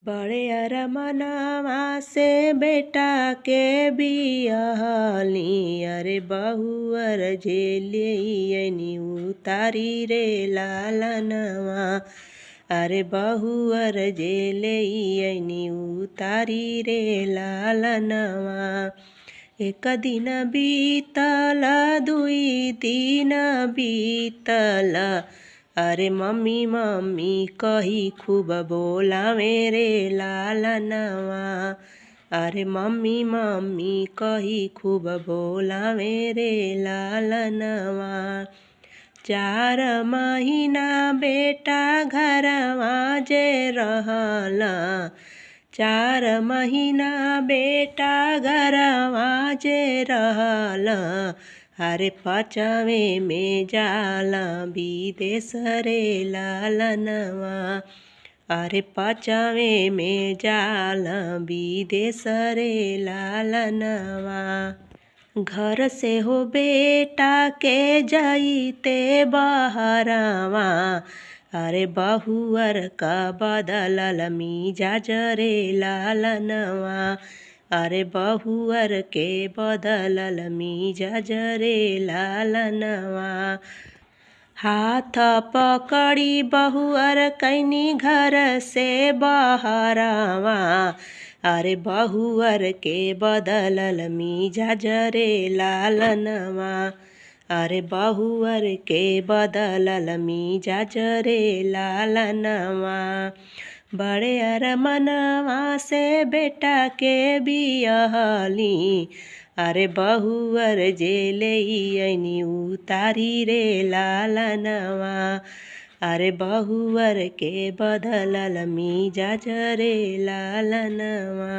बड़े अरमनवा से बेटा के बियाहली। अरे बहुअर झेलियनी उतारी रे लालनवा। अरे बहुअर झेलियनी उतारी रे लालनवा। एक दिन बीतल दुई दिन बीतल। अरे मम्मी मम्मी कही खूब बोलावे रे लालनवा। अरे मम्मी मम्मी कही खूब बोलावे रे लालनवा। 4 महीना बेटा घरवा जे रहला। 4 महीना बेटा घरवा जे रहला। अरे 5वें में जाला विदेश रे लालनवा। अरे 5वें में जाला विदेश रे लालनवा। घर से हो बेटा के जाइते बहरवा। अरे बहुअर का बदलल मिजाज रे लालनवा। अरे बहुअर के बदलल मिजाज रे लालनवा। हाथ पकड़ी बहुअर कैनी घर से बहरवा। अरे बहुअर के बदलल मिजाज रे लालनवा। अरे बहुअर के बदलल मिजाज रे लालनवा। बड़े अरमनवा से बेटा के बियाहली। अरे बहुअर झेलियनी उतारी रे लालनवा। अरे बहुअर के बदलल मिजाज रे लालनवा।